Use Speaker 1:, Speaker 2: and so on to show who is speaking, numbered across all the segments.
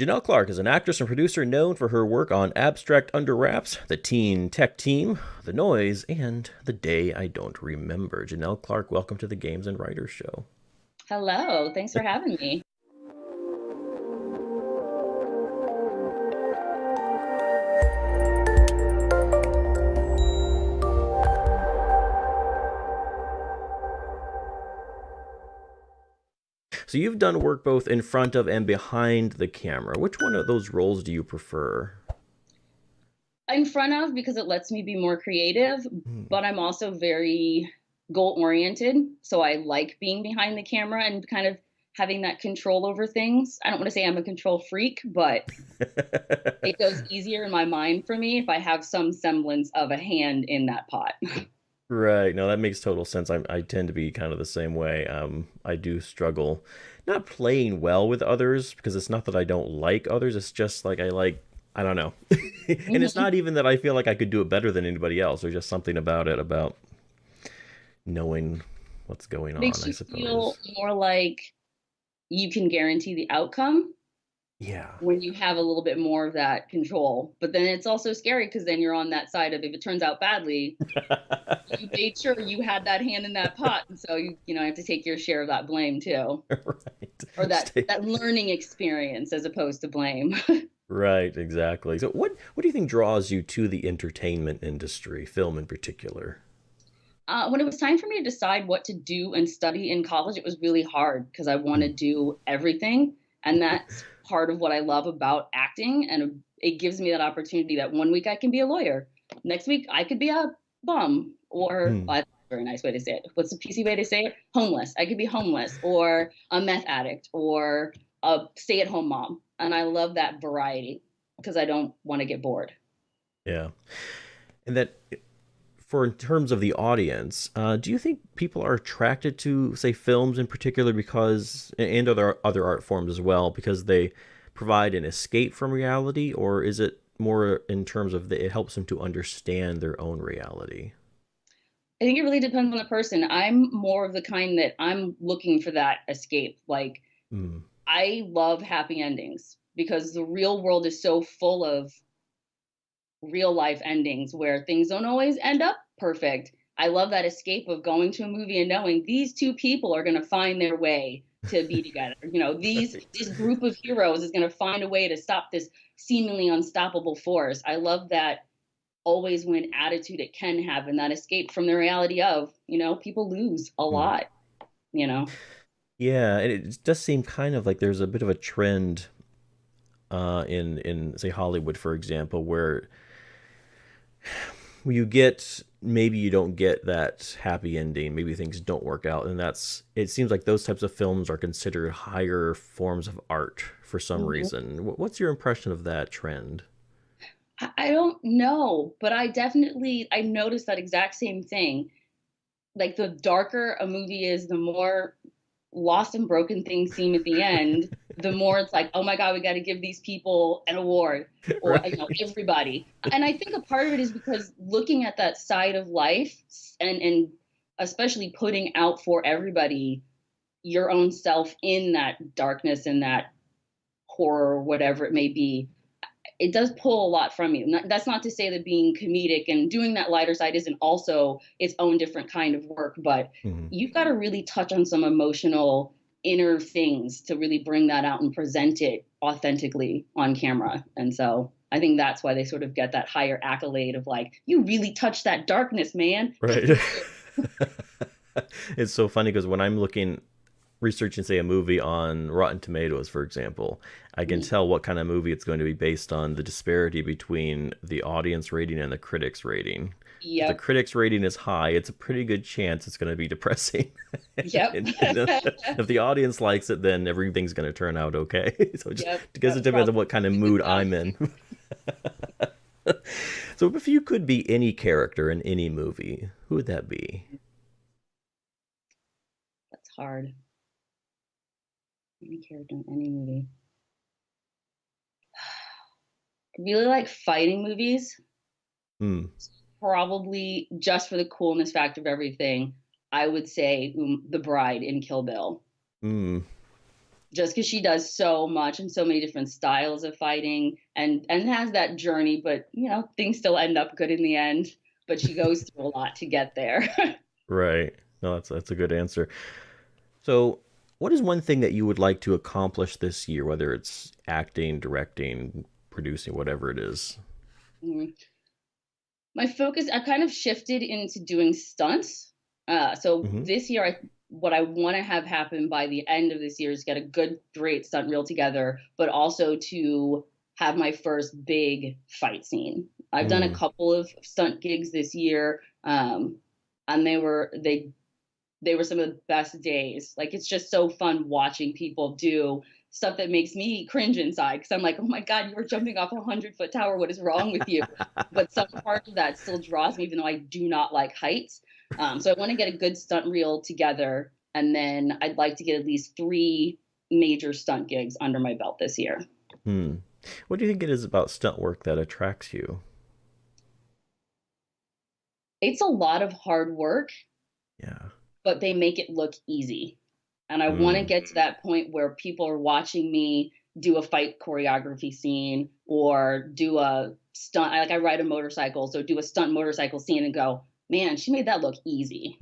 Speaker 1: Janelle Clark is an actress and producer known for her work on Abstract Under Wraps, The Teen Tech Team, The Noise, and The Day I Don't Remember. Janelle Clark, welcome to the Games and Writers Show.
Speaker 2: Hello, thanks for having me.
Speaker 1: So you've done work both in front of and behind the camera. Which one of those roles do you prefer?
Speaker 2: In front of because it lets me be more creative,
Speaker 1: Hmm.
Speaker 2: but I'm also very goal oriented. So I like being behind the camera and kind of having that control over things. I don't want to say I'm a control freak, but it goes easier in my mind for me if I have some semblance of a hand in that pot.
Speaker 1: Right. No, that makes total sense. I tend to be kind of the same way. I do struggle not playing well with others because it's not that I don't like others. It's just like I don't know. And it's
Speaker 2: Mhm.
Speaker 1: not even that I feel like I could do it better than anybody else. There's just something about it, about knowing what's going on,
Speaker 2: Makes
Speaker 1: I
Speaker 2: you feel
Speaker 1: suppose.
Speaker 2: more like you can guarantee the outcome
Speaker 1: Yeah.
Speaker 2: when you have a little bit more of that control. But then it's also scary because then you're on that side of if it turns out badly, you made sure you had that hand in that pot, and so you have to take your share of that blame too,
Speaker 1: Right.
Speaker 2: or that
Speaker 1: Stay.
Speaker 2: that learning experience as opposed to blame.
Speaker 1: Right, exactly. So what do you think draws you to the entertainment industry, film in particular?
Speaker 2: When it was time for me to decide what to do and study in college, it was really hard because I want to
Speaker 1: Hmm.
Speaker 2: do everything, and that's part of what I love about acting, and it gives me that opportunity that one week I can be a lawyer, next week I could be a bum, or
Speaker 1: Hmm.
Speaker 2: well, that's a very nice way to say it. What's the PC way to say it? Homeless. I could be homeless, or a meth addict, or a stay-at-home mom, and I love that variety because I don't want to get bored.
Speaker 1: Yeah. And that for in terms of the audience, do you think people are attracted to, say, films in particular because, and other art forms as well, because they provide an escape from reality, or is it more in terms of it helps them to understand their own reality?
Speaker 2: I think it really depends on the person. I'm more of the kind that I'm looking for that escape. Like,
Speaker 1: Mm.
Speaker 2: I love happy endings because the real world is so full of real life endings where things don't always end up perfect. I love that escape of going to a movie and knowing these two people are going to find their way to be together. This
Speaker 1: Right.
Speaker 2: group of heroes is going to find a way to stop this seemingly unstoppable force. I love that always win attitude it can have and that escape from the reality of, people lose a
Speaker 1: Mm.
Speaker 2: lot, you know.
Speaker 1: Yeah, and it does seem kind of like there's a bit of a trend in say Hollywood, for example, where you get maybe you don't get that happy ending, maybe things don't work out, and that's it seems like those types of films are considered higher forms of art for some
Speaker 2: Mhm.
Speaker 1: reason. What's your impression of that trend?
Speaker 2: I don't know, but I noticed that exact same thing. Like the darker a movie is, the more lost and broken things seem at the end, the more it's like, oh my God, we got to give these people an award, or
Speaker 1: Right.
Speaker 2: everybody. And I think a part of it is because looking at that side of life, and especially putting out for everybody your own self in that darkness and that horror, whatever it may be, it does pull a lot from you. That's not to say that being comedic and doing that lighter side isn't also its own different kind of work, but
Speaker 1: Mhm.
Speaker 2: you've got to really touch on some emotional inner things to really bring that out and present it authentically on camera. And so I think that's why they sort of get that higher accolade of like, you really touched that darkness, man. Good for
Speaker 1: Right.
Speaker 2: you.
Speaker 1: It's so funny because when I'm looking researching, say, a movie on Rotten Tomatoes, for example, I can
Speaker 2: Mhm.
Speaker 1: tell what kind of movie it's going to be based on the disparity between the audience rating and the critics rating. If the
Speaker 2: Yep.
Speaker 1: critics rating is high, it's a pretty good chance it's going to be depressing.
Speaker 2: Yep.
Speaker 1: And if the audience likes it, then everything's going to turn out okay. So just
Speaker 2: Yep.
Speaker 1: because it
Speaker 2: That's
Speaker 1: depends on
Speaker 2: probably
Speaker 1: what kind of
Speaker 2: a good
Speaker 1: mood I'm
Speaker 2: balance.
Speaker 1: in. So if you could be any character in any movie, who would that be?
Speaker 2: That's hard. Any character in any movie. I really like fighting movies.
Speaker 1: Hmm.
Speaker 2: Probably just for the coolness factor of everything, I would say The Bride in Kill Bill.
Speaker 1: Hmm.
Speaker 2: just because she does so much and so many different styles of fighting and has that journey, but things still end up good in the end. But she goes through a lot to get there.
Speaker 1: Right. No, that's a good answer. So, what is one thing that you would like to accomplish this year, whether it's acting, directing, producing, whatever it is?
Speaker 2: My focus, I kind of shifted into doing stunts. So
Speaker 1: Mm-hmm.
Speaker 2: this year, what I want to have happen by the end of this year is get a good, great stunt reel together, but also to have my first big fight scene. I've done a
Speaker 1: Mm.
Speaker 2: couple of stunt gigs this year, and they were some of the best days. Like, it's just so fun watching people do stuff that makes me cringe inside because I'm like, oh my God, you were jumping off a 100-foot tower. What is wrong with you? But some part of that still draws me, even though I do not like heights. So I want to get a good stunt reel together. And then I'd like to get at least 3 major stunt gigs under my belt this year.
Speaker 1: Hmm. What do you think it is about stunt work that attracts you?
Speaker 2: It's a lot of hard work,
Speaker 1: Yeah.
Speaker 2: but they make it look easy. And I want to
Speaker 1: Hmm.
Speaker 2: get to that point where people are watching me do a fight choreography scene or do a stunt. Like, I ride a motorcycle, so do a stunt motorcycle scene and go, man, she made that look easy.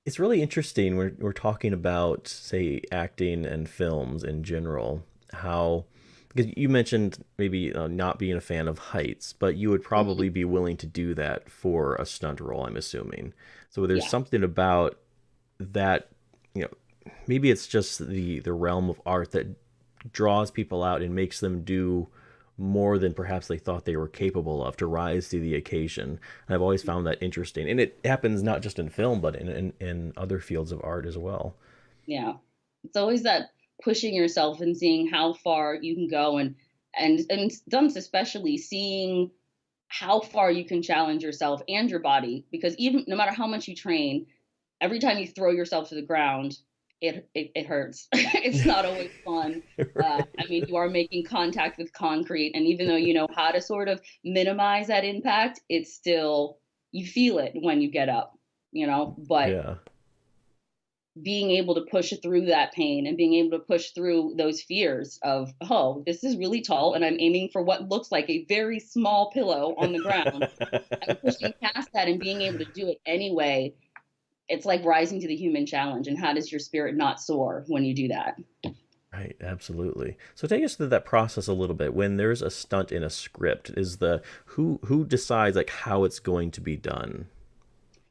Speaker 1: It's really interesting. We're talking about, say, acting and films in general. How, because you mentioned maybe not being a fan of heights, but you would
Speaker 2: Mhm.
Speaker 1: probably be willing to do that for a stunt role, I'm assuming. So there's
Speaker 2: Yeah.
Speaker 1: something about that, you know, maybe it's just the realm of art that draws people out and makes them do more than perhaps they thought they were capable of to rise to the occasion. And I've always found that interesting. And it happens not just in film, but in other fields of art as well.
Speaker 2: Yeah. It's always that pushing yourself and seeing how far you can go, and stunts especially, seeing how far you can challenge yourself and your body, because even no matter how much you train, every time you throw yourself to the ground, it hurts. It's not always fun. I mean,
Speaker 1: Right.
Speaker 2: you are making contact with concrete, and even though you know how to sort of minimize that impact, it's still, you feel it when you get up, But
Speaker 1: Yeah.
Speaker 2: being able to push through that pain and being able to push through those fears of, oh, this is really tall and I'm aiming for what looks like a very small pillow on the ground, and pushing past that and being able to do it anyway. It's like rising to the human challenge. And how does your spirit not soar when you do that?
Speaker 1: Right, absolutely. So take us through that process a little bit. When there's a stunt in a script, is the who decides like how it's going to be done?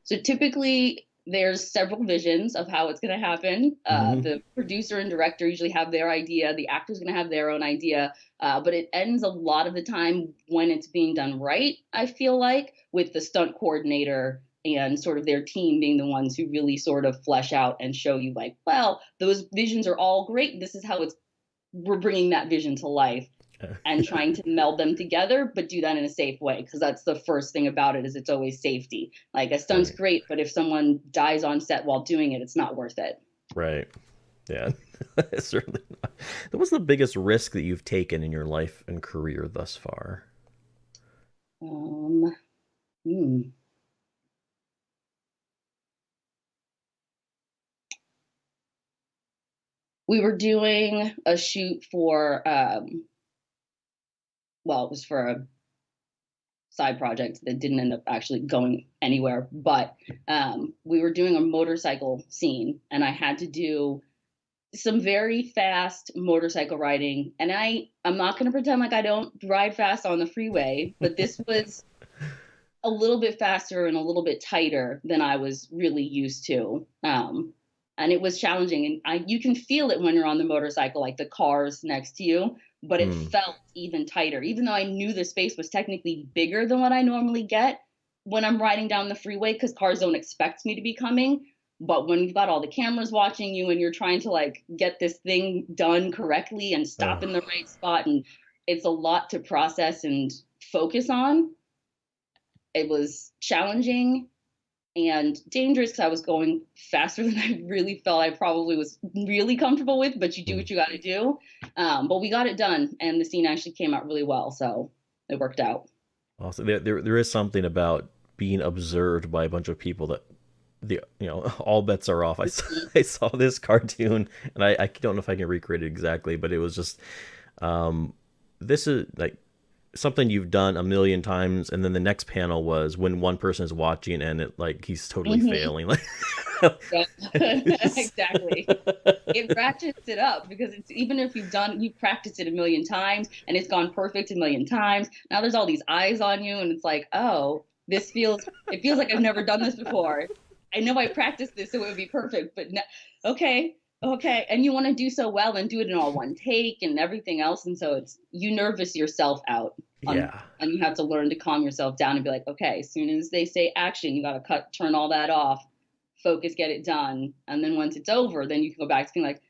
Speaker 2: So typically, there's several visions of how it's going to happen.
Speaker 1: Hmm.
Speaker 2: The producer and director usually have their idea. The actor's going to have their own idea. But it ends a lot of the time when it's being done right, I feel like, with the stunt coordinator and sort of their team being the ones who really sort of flesh out and show you, like, well, those visions are all great. This is how we're bringing that vision to life, and trying to meld them together, but do that in a safe way. Because that's the first thing about it, is it's always safety. Like, a stunt's
Speaker 1: Right,
Speaker 2: great, but if someone dies on set while doing it, it's not worth it.
Speaker 1: right. Yeah, certainly not. What's the biggest risk that you've taken in your life and career thus far?
Speaker 2: Um, hmm. We were doing a shoot for, well, it was for a side project that didn't end up actually going anywhere, but we were doing a motorcycle scene, and I had to do some very fast motorcycle riding. And I'm not going to pretend like I don't ride fast on the freeway, but this was a little bit faster and a little bit tighter than I was really used to. And it was challenging, and you can feel it when you're on the motorcycle, like the cars next to you, but it
Speaker 1: Hmm.
Speaker 2: felt even tighter, even though I knew the space was technically bigger than what I normally get when I'm riding down the freeway, because cars don't expect me to be coming. But when you've got all the cameras watching you and you're trying to, like, get this thing done correctly and stop in the
Speaker 1: Oh,
Speaker 2: right spot, and it's a lot to process and focus on. It was challenging and dangerous because I was going faster than I really felt I probably was really comfortable with, but you do
Speaker 1: hmm.
Speaker 2: what you got to do. But we got it done, and the scene actually came out really well. So it worked out.
Speaker 1: Also, there is something about being observed by a bunch of people that the all bets are off. I saw this cartoon, and I don't know if I can recreate it exactly, but it was just um, this is like something you've done a million times, and then the next panel was when one person is watching and it like he's totally
Speaker 2: Hmm.
Speaker 1: failing. Like
Speaker 2: Yeah, exactly. It ratchets it up because it's even if you've practiced it a million times and it's gone perfect a million times. Now there's all these eyes on you, and it's like, oh, it feels like I've never done this before. I know I practiced this so it would be perfect, but no, okay, okay. And you want to do so well and do it in all one take and everything else, and so it's you nervous yourself out on.
Speaker 1: yeah,
Speaker 2: And you have to learn to calm yourself down and be like, okay, as soon as they say action, you got to turn all that off, focus, get it done. And then once it's over, then you can go back to being like,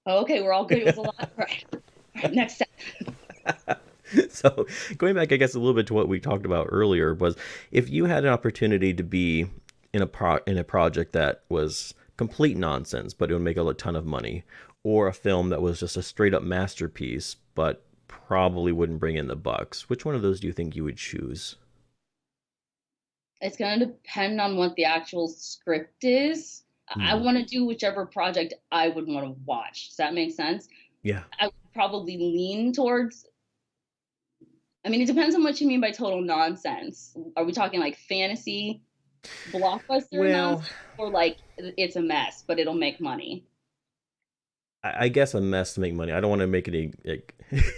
Speaker 2: oh, okay, we're all good. It was a lot. All right, next step.
Speaker 1: so going back, I guess a little bit to what we talked about earlier was if you had an opportunity to be in a project that was complete nonsense, but it would make a ton of money, or a film that was just a straight up masterpiece, but probably wouldn't bring in the bucks. Which one of those do you think you would choose?
Speaker 2: It's going to depend on what the actual script is. I
Speaker 1: Hmm.
Speaker 2: want to do whichever project I would want to watch. Does that make sense?
Speaker 1: Yeah.
Speaker 2: I would probably lean towards, I mean, it depends on what you mean by total nonsense. Are we talking like fantasy blockbuster
Speaker 1: Well,
Speaker 2: nonsense or like it's a mess, but it'll make money?
Speaker 1: I guess a mess to make money. I don't want to make any like,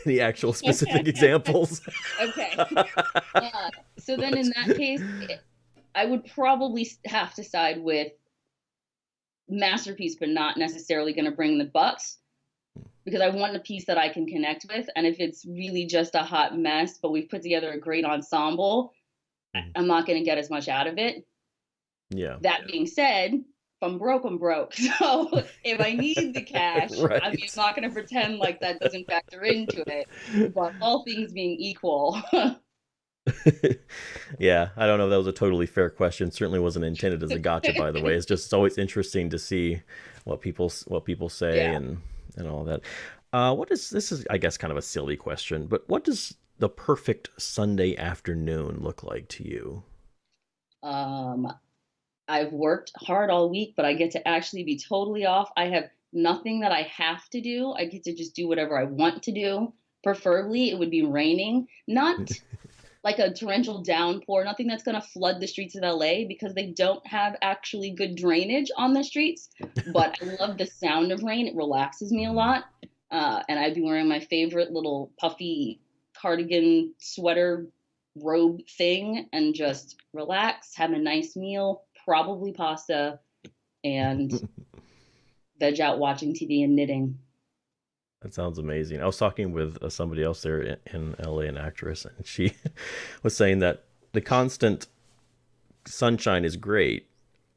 Speaker 1: any actual specific examples.
Speaker 2: Okay. So then
Speaker 1: But
Speaker 2: in that case, I would probably have to side with masterpiece, but not necessarily going to bring the bucks because I want a piece that I can connect with. And if it's really just a hot mess, but we've put together a great ensemble, I'm not going to get as much out of it.
Speaker 1: yeah,
Speaker 2: That being said, if I'm broke, I'm broke. So if I need the cash, I mean, I'm
Speaker 1: right.
Speaker 2: not going to pretend like that doesn't factor into it. But all things being equal,
Speaker 1: Yeah, I don't know if that was a totally fair question. Certainly wasn't intended as a gotcha, by the way. It's always interesting to see what people say
Speaker 2: yeah.
Speaker 1: and all that. What is this is I guess kind of a silly question, but what does the perfect Sunday afternoon look like to you?
Speaker 2: Um, I've worked hard all week, but I get to actually be totally off. I have nothing that I have to do. I get to just do whatever I want to do. Preferably, it would be raining, not like a torrential downpour, nothing that's going to flood the streets of LA because they don't have actually good drainage on the streets. But I love the sound of rain, it relaxes me a
Speaker 1: Mhm.
Speaker 2: lot. And I'd be wearing my favorite little puffy cardigan sweater robe thing and just relax, have a nice meal, probably pasta, and veg out watching TV and knitting.
Speaker 1: That sounds amazing. I was talking with somebody else there in LA, an actress, and she was saying that the constant sunshine is great,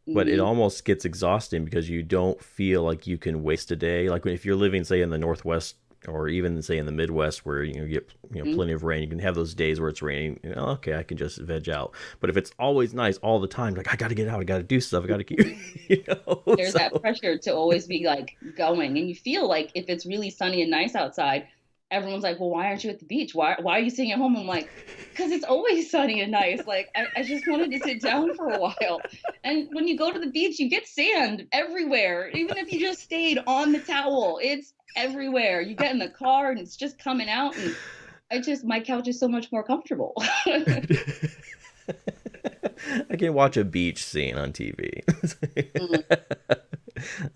Speaker 1: but it
Speaker 2: Hmm.
Speaker 1: almost gets exhausting because you don't feel like you can waste a day. Like if you're living, say, in the Northwest or even say in the Midwest, where you get
Speaker 2: Hmm.
Speaker 1: plenty of rain, you can have those days where it's raining. Okay, I can just veg out. But if it's always nice all the time, like I got to get out, I got to do stuff, I got to keep,
Speaker 2: There's that
Speaker 1: So
Speaker 2: pressure to always be like going, and you feel like if it's really sunny and nice outside, everyone's like, well, why aren't you at the beach, why are you sitting at home? I'm like, because it's always sunny and nice. Like I just wanted to sit down for a while. And when you go to the beach, you get sand everywhere, even if you just stayed on the towel, it's everywhere. You get in the car and it's just coming out, and I just my couch is so much more comfortable.
Speaker 1: I can watch a beach scene on TV.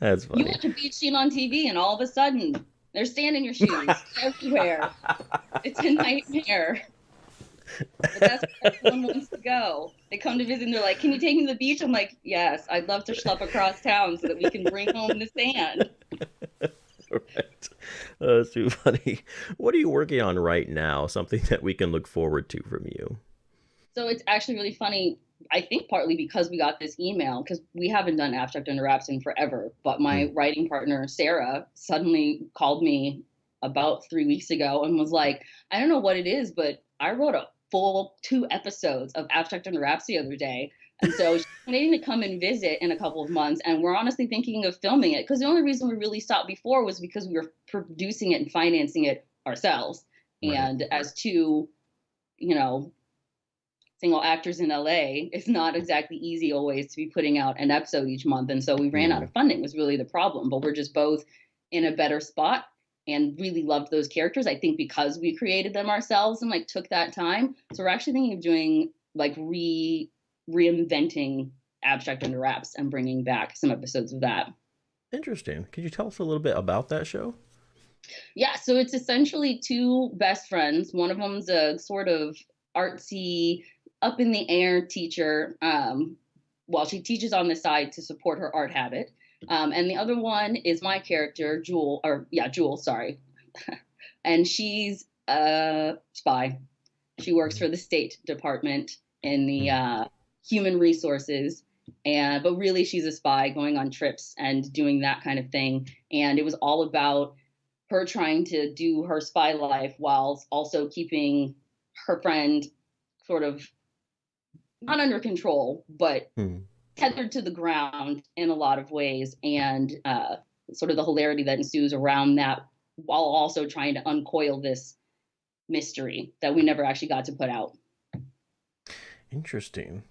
Speaker 1: That's
Speaker 2: You
Speaker 1: funny.
Speaker 2: watch a beach scene on TV, and all of a sudden, there's sand in your shoes everywhere. It's a nightmare. But that's where everyone wants to go. They come to visit and they're like, can you take me to the beach? I'm like, yes, I'd love to schlep across town so that we can bring home the sand.
Speaker 1: Right. That's too funny. What are you working on right now? Something that we can look forward to from you?
Speaker 2: So it's actually really funny. I think partly because we got this email, because we haven't done abstract under wraps in forever. But
Speaker 1: Mm.
Speaker 2: my writing partner, Sarah, suddenly called me about 3 weeks ago and was like, I don't know what it is, but I wrote a full 2 episodes of abstract under wraps the other day. And so she's planning to come and visit in a couple of months. And we're honestly thinking of filming it because the only reason we really stopped before was because we were producing it and financing it ourselves.
Speaker 1: Right.
Speaker 2: And as two, you know, single actors in LA, it's not exactly easy always to be putting out an episode each month. And so we ran out
Speaker 1: Mm,
Speaker 2: of funding was really the problem. But we're just both in a better spot and really loved those characters. I think because we created them ourselves and like took that time. So we're actually thinking of doing like reinventing Abstract Under Wraps and bringing back some episodes of that.
Speaker 1: interesting. Could you tell us a little bit about that show?
Speaker 2: Yeah, so it's essentially two best friends. One of them's a sort of artsy, up in the air teacher. While she teaches on the side to support her art habit. And the other one is my character, Jewel, or yeah, Jewel, sorry. And she's a spy. She works
Speaker 1: Mm,
Speaker 2: for the State Department in the
Speaker 1: mm,
Speaker 2: human resources. And but really she's a spy going on trips and doing that kind of thing. And it was all about her trying to do her spy life while also keeping her friend sort of not under control, but
Speaker 1: mm.
Speaker 2: tethered to the ground in a lot of ways, and sort of the hilarity that ensues around that, while also trying to uncoil this mystery that we never actually got to put out.
Speaker 1: Interesting.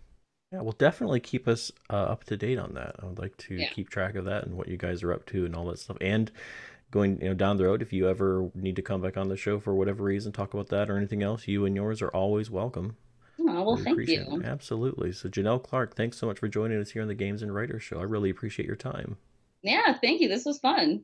Speaker 1: Yeah, well, definitely keep us up to date on that. I would like to
Speaker 2: Yeah.
Speaker 1: keep track of that and what you guys are up to and all that stuff. And going, down the road, if you ever need to come back on the show for whatever reason, talk about that or anything else, you and yours are always welcome.
Speaker 2: Oh, well,
Speaker 1: Really
Speaker 2: thank
Speaker 1: appreciate it.
Speaker 2: you.
Speaker 1: Absolutely. So, Janelle Clark, thanks so much for joining us here on the Games and Writers Show. I really appreciate your time.
Speaker 2: Yeah, thank you. This was fun.